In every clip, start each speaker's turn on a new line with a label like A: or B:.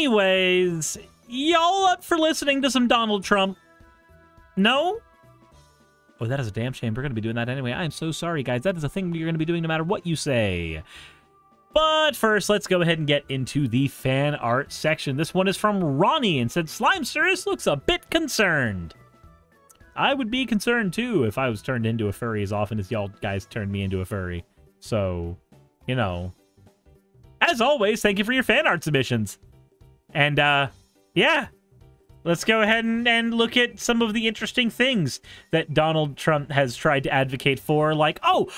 A: anyways, y'all up for listening to some Donald Trump? No? Oh, that is a damn shame. We're going to be doing that anyway. I am so sorry, guys. That is a thing you're going to be doing no matter what you say. But first, let's go ahead and get into the fan art section. This one is from Ronnie and said, Slimesters looks a bit concerned. I would be concerned, too, if I was turned into a furry as often as y'all guys turned me into a furry. So, you know. As always, thank you for your fan art submissions. And, yeah. Let's go ahead and look at some of the interesting things that Donald Trump has tried to advocate for, like, oh,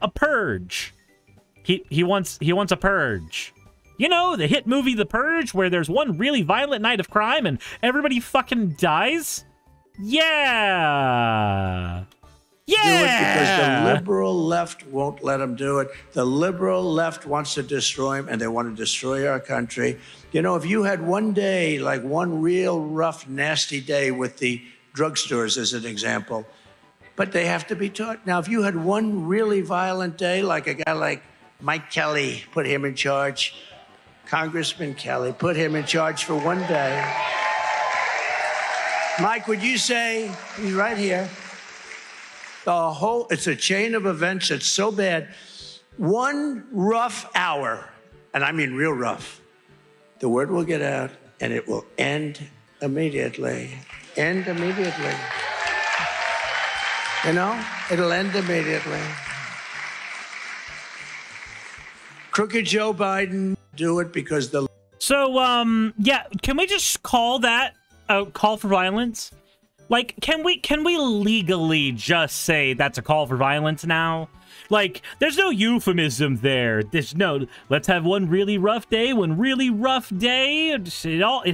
A: a purge. He wants a purge. You know, the hit movie The Purge, where there's one really violent night of crime and everybody fucking dies? Yeah. Yeah.
B: Do it because the liberal left won't let them do it. The liberal left wants to destroy him, and they want to destroy our country. You know, if you had one day, like one real rough, nasty day with the drugstores as an example, but they have to be taught. Now, if you had one really violent day, like a guy like Mike Kelly, put him in charge, Congressman Kelly, put him in charge for one day. Mike, would you say, he's right here, it's a chain of events that's so bad. One rough hour, and I mean real rough, the word will get out and it will end immediately. End immediately. You know, it'll end immediately. Crooked Joe Biden, do it because the...
A: So, yeah, can we just call that a call for violence? Like, can we legally just say that's a call for violence now? Like, there's no euphemism there. There's no, let's have one really rough day, It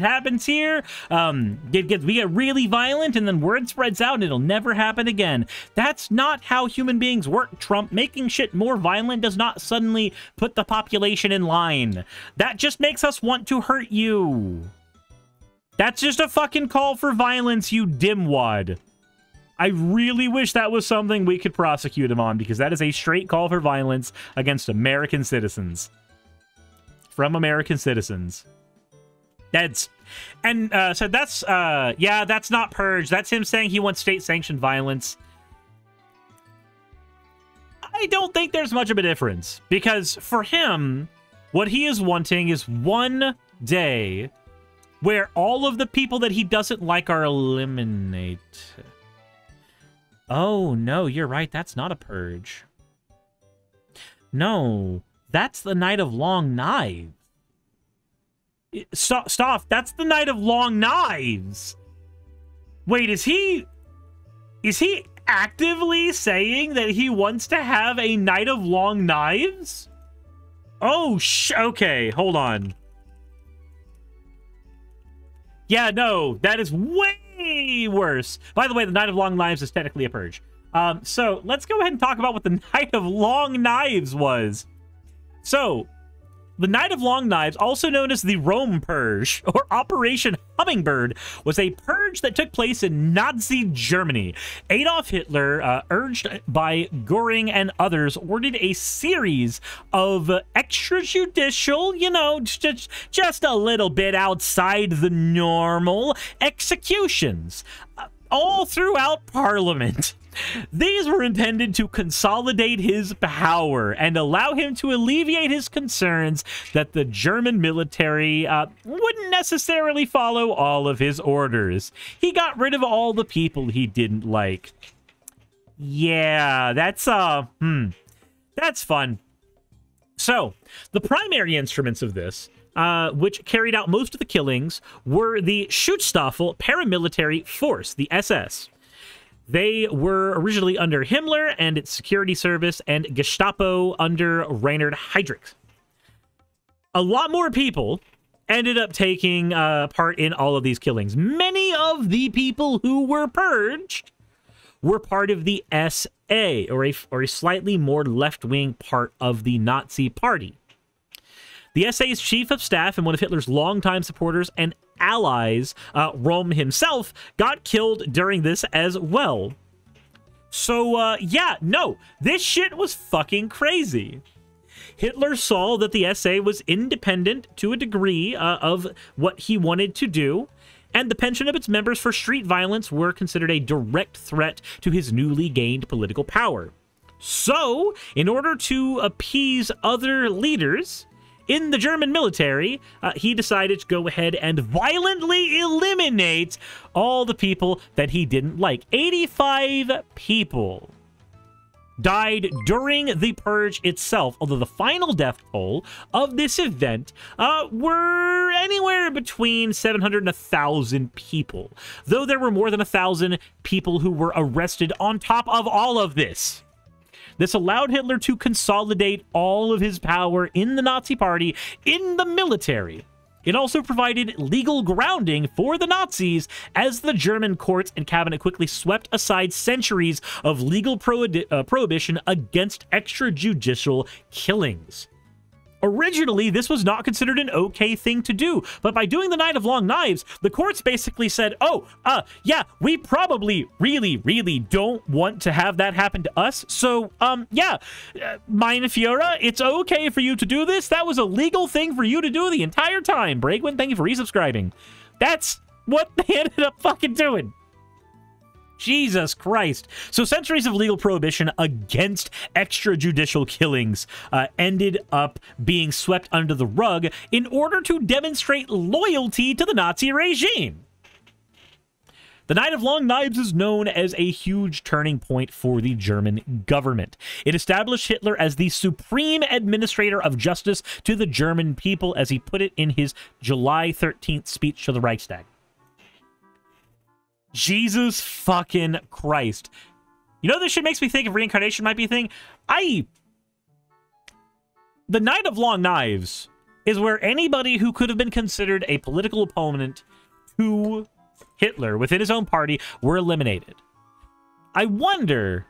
A: happens here. We get really violent, and then word spreads out, and it'll never happen again. That's not how human beings work, Trump. Making shit more violent does not suddenly put the population in line. That just makes us want to hurt you. That's just a fucking call for violence, you dimwad. I really wish that was something we could prosecute him on, because that is a straight call for violence against American citizens. From American citizens. So that's, yeah, that's not purge. That's him saying he wants state-sanctioned violence. I don't think there's much of a difference, because for him, what he is wanting is one day where all of the people that he doesn't like are eliminated. Oh, no, you're right. That's not a purge. No, that's the Night of Long Knives. Stop. That's the Night of Long Knives. Wait, is he actively saying that he wants to have a Night of Long Knives? Oh, okay, hold on. Yeah, no, that is way worse. By the way, the Night of Long Knives is technically a purge. So let's go ahead and talk about what the Night of Long Knives was. So, the Night of Long Knives, also known as the Rome Purge, or Operation Hummingbird, was a purge that took place in Nazi Germany. Adolf Hitler, urged by Göring and others, ordered a series of extrajudicial, you know, just a little bit outside the normal executions, all throughout Parliament. These were intended to consolidate his power and allow him to alleviate his concerns that the German military wouldn't necessarily follow all of his orders. He got rid of all the people he didn't like. Yeah, that's fun. So, the primary instruments of this, which carried out most of the killings, were the Schutzstaffel paramilitary force, the SS. They were originally under Himmler and its security service, and Gestapo under Reinhard Heydrich. A lot more people ended up taking part in all of these killings. Many of the people who were purged were part of the SA, or a slightly more left-wing part of the Nazi Party. The SA's chief of staff and one of Hitler's longtime supporters and allies, Röhm himself, got killed during this as well. So, yeah, no, this shit was fucking crazy. Hitler saw that the SA was independent to a degree of what he wanted to do, and the pension of its members for street violence were considered a direct threat to his newly gained political power. So, in order to appease other leaders in the German military, he decided to go ahead and violently eliminate all the people that he didn't like. 85 people died during the purge itself, although the final death toll of this event were anywhere between 700 and 1,000 people, though there were more than 1,000 people who were arrested on top of all of this. This allowed Hitler to consolidate all of his power in the Nazi Party, in the military. It also provided legal grounding for the Nazis as the German courts and cabinet quickly swept aside centuries of legal prohibition against extrajudicial killings. Originally, this was not considered an okay thing to do, but by doing the Night of Long Knives, the courts basically said, yeah, we probably really don't want to have that happen to us, so, yeah, Mein Führer, it's okay for you to do this. That was a legal thing for you to do the entire time. Breakwin, thank you for resubscribing. That's what they ended up fucking doing. Jesus Christ. So centuries of legal prohibition against extrajudicial killings ended up being swept under the rug in order to demonstrate loyalty to the Nazi regime. The Night of Long Knives is known as a huge turning point for the German government. It established Hitler as the supreme administrator of justice to the German people, as he put it in his July 13th speech to the Reichstag. Jesus fucking Christ. You know, this shit makes me think of reincarnation might be a thing. The Night of Long Knives is where anybody who could have been considered a political opponent to Hitler within his own party were eliminated. I wonder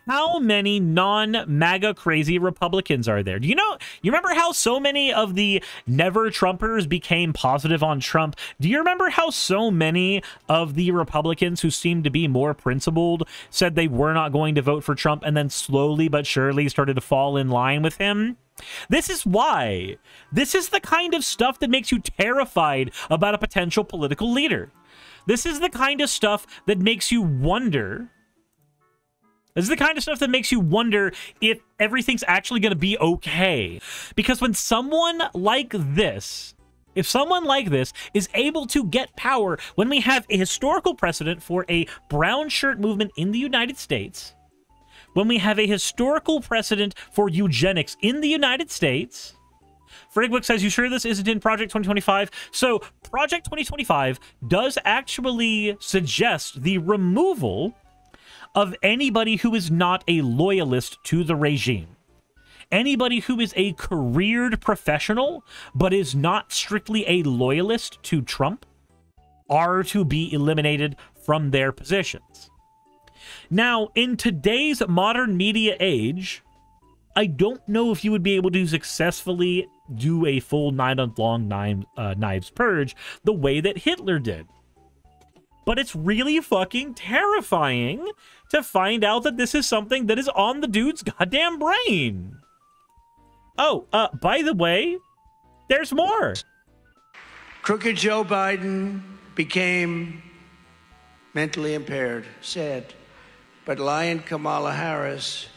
A: how many non-MAGA crazy Republicans are there? You remember how so many of the never-Trumpers became positive on Trump? Do you remember how so many of the Republicans who seemed to be more principled said they were not going to vote for Trump and then slowly but surely started to fall in line with him? This is why. This is the kind of stuff that makes you terrified about a potential political leader. This is the kind of stuff that makes you wonder... This is the kind of stuff that makes you wonder if everything's actually going to be okay. Because when someone like this, if someone like this is able to get power, when we have a historical precedent for a brown shirt movement in the United States, when we have a historical precedent for eugenics in the United States, Frigwick says, you sure this isn't in Project 2025? So Project 2025 does actually suggest the removal of anybody who is not a loyalist to the regime. Anybody who is a careered professional, but is not strictly a loyalist to Trump, are to be eliminated from their positions. Now, in today's modern media age, I don't know if you would be able to successfully do a full Night of Long Knives purge the way that Hitler did. But it's really fucking terrifying to find out that this is something that is on the dude's goddamn brain. Oh, by the way, there's more.
B: Crooked Joe Biden became mentally impaired, sad. But Lion Kamala Harris,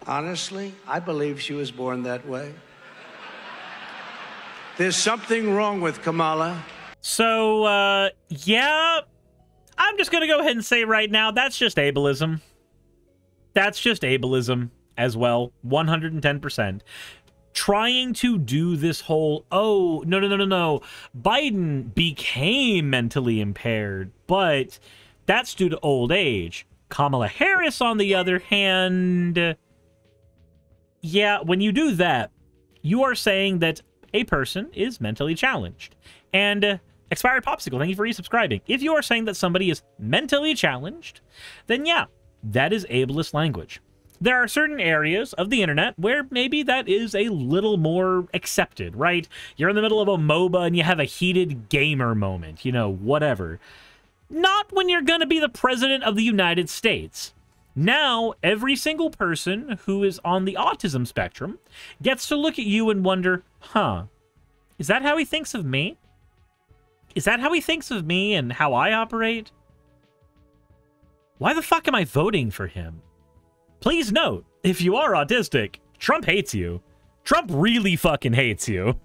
B: honestly, I believe she was born that way. There's something wrong with Kamala.
A: So, yeah... I'm just going to go ahead and say right now, that's just ableism. That's just ableism as well, 110%. Trying to do this whole, oh, no. Biden became mentally impaired, but that's due to old age. Kamala Harris, on the other hand, yeah, when you do that, you are saying that a person is mentally challenged. And... Expired Popsicle, thank you for resubscribing. If you are saying that somebody is mentally challenged, then yeah, that is ableist language. There are certain areas of the internet where maybe that is a little more accepted, right? You're in the middle of a MOBA and you have a heated gamer moment, you know, whatever. Not when you're going to be the president of the United States. Now, every single person who is on the autism spectrum gets to look at you and wonder, huh, is that how he thinks of me? Is that how he thinks of me and how I operate? Why the fuck am I voting for him? Please note, if you are autistic, Trump hates you. Trump really fucking hates you.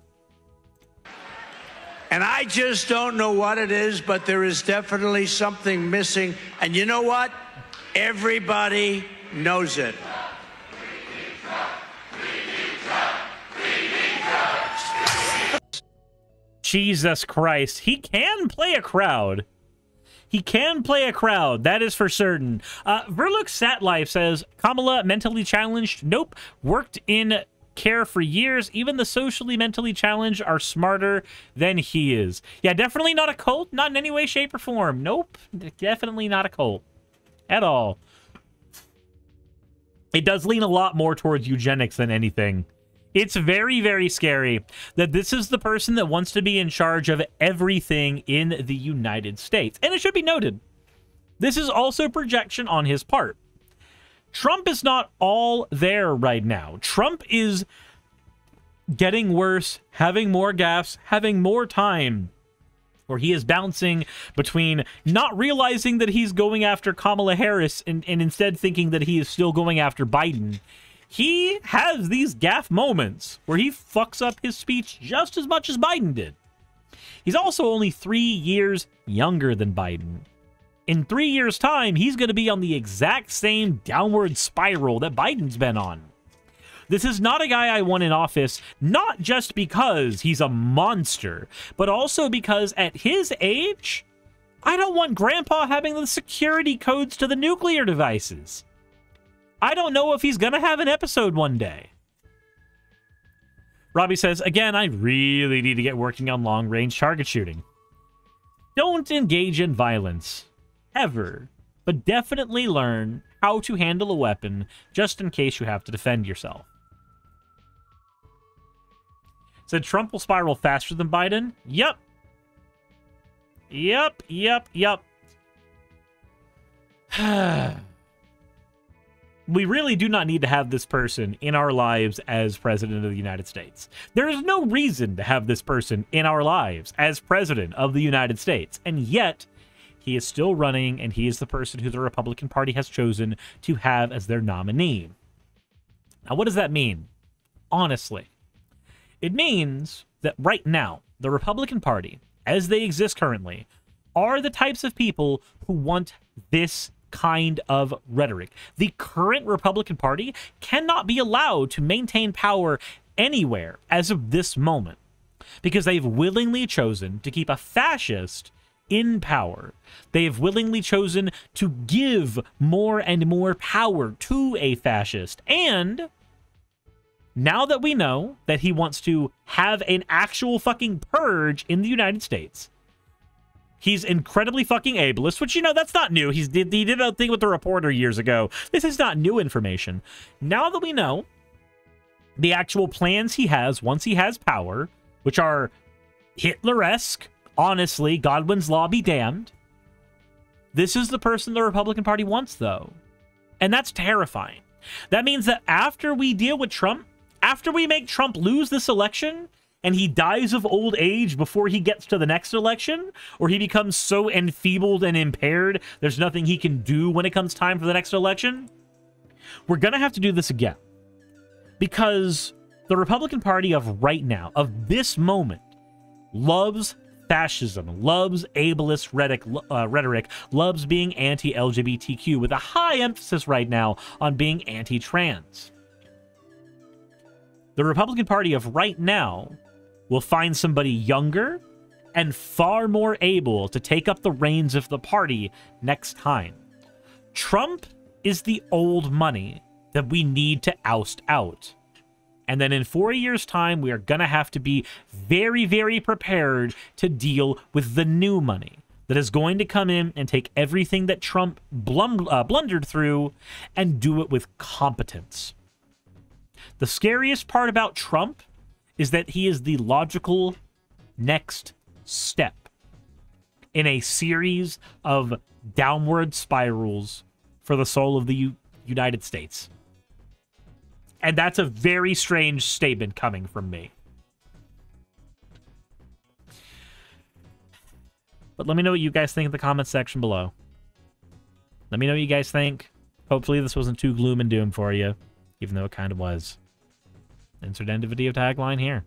B: And I just don't know what it is, but there is definitely something missing. And you know what? Everybody knows it.
A: Jesus Christ. He can play a crowd. He can play a crowd. That is for certain. Verlux Satlife says, Kamala mentally challenged? Nope. Worked in care for years. Even the socially mentally challenged are smarter than he is. Yeah, definitely not a cult. Not in any way, shape, or form. Nope. Definitely not a cult. At all. It does lean a lot more towards eugenics than anything. It's very, very scary that this is the person that wants to be in charge of everything in the United States. And it should be noted, this is also projection on his part. Trump is not all there right now. Trump is getting worse, having more gaffes, having more time, where he is bouncing between not realizing that he's going after Kamala Harris and instead thinking that he is still going after Biden. He has these gaffe moments where he fucks up his speech just as much as Biden did. He's also only 3 years younger than Biden. In 3 years' time, he's going to be on the exact same downward spiral that Biden's been on. This is not a guy I want in office, not just because he's a monster, but also because at his age, I don't want Grandpa having the security codes to the nuclear devices. I don't know if he's going to have an episode one day. Robbie says, again, I really need to get working on long-range target shooting. Don't engage in violence, ever, but definitely learn how to handle a weapon just in case you have to defend yourself. Said Trump will spiral faster than Biden? Yep. Yep. We really do not need to have this person in our lives as president of the United States. There is no reason to have this person in our lives as president of the United States. And yet, he is still running, and he is the person who the Republican Party has chosen to have as their nominee. Now, what does that mean? Honestly, it means that right now, the Republican Party, as they exist currently, are the types of people who want this kind of rhetoric. The current Republican Party cannot be allowed to maintain power anywhere as of this moment because they've willingly chosen to keep a fascist in power. They have willingly chosen to give more and more power to a fascist. And now that we know that he wants to have an actual fucking purge in the United States, he's incredibly fucking ableist, which, you know, that's not new. He did a thing with the Reporter years ago. This is not new information. Now that we know the actual plans he has once he has power, which are Hitler-esque, honestly, Godwin's law be damned, this is the person the Republican Party wants, though. And that's terrifying. That means that after we deal with Trump, after we make Trump lose this election, and he dies of old age before he gets to the next election, or he becomes so enfeebled and impaired there's nothing he can do when it comes time for the next election, we're going to have to do this again. Because the Republican Party of right now, of this moment, loves fascism, loves ableist rhetoric, loves being anti-LGBTQ, with a high emphasis right now on being anti-trans. The Republican Party of right now will find somebody younger and far more able to take up the reins of the party next time. Trump is the old money that we need to oust out. And then in 4 years' time, we are going to have to be very, very prepared to deal with the new money that is going to come in and take everything that Trump blundered through and do it with competence. The scariest part about Trump is that he is the logical next step in a series of downward spirals for the soul of the United States. And that's a very strange statement coming from me. But let me know what you guys think in the comments section below. Let me know what you guys think. Hopefully this wasn't too gloom and doom for you, even though it kind of was. Insert end of video tagline here.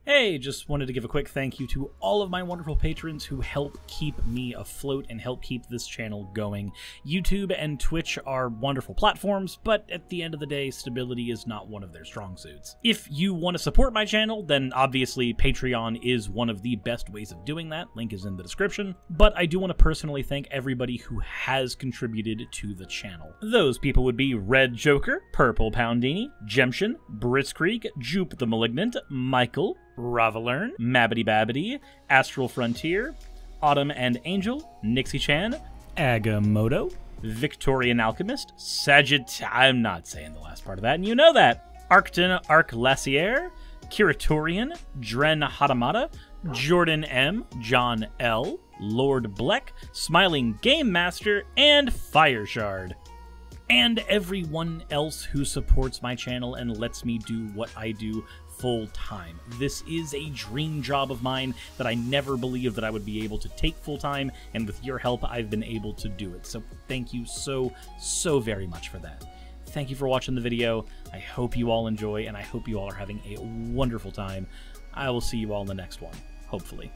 C: Hey, just wanted to give a quick thank you to all of my wonderful patrons who help keep me afloat and help keep this channel going. YouTube and Twitch are wonderful platforms, but at the end of the day, stability is not one of their strong suits. If you want to support my channel, then obviously Patreon is one of the best ways of doing that. Link is in the description. But I do want to personally thank everybody who has contributed to the channel. Those people would be Red Joker, Purple Poundini, Jemshin, Briskreek, Jupe the Malignant, Michael, Ravalern, Mabbity Babbity, Astral Frontier, Autumn and Angel, Nixie Chan, Agamotto, Victorian Alchemist, I'm not saying the last part of that, and you know that, Arcton Arclacier, Kiratorian, Dren Hadamata, Jordan M, John L, Lord Bleck, Smiling Game Master, and Fireshard. And everyone else who supports my channel and lets me do what I do full time. This is a dream job of mine that I never believed that I would be able to take full time, and with your help, I've been able to do it. So thank you so very much for that. Thank you for watching the video. I hope you all enjoy, and I hope you all are having a wonderful time. I will see you all in the next one, hopefully.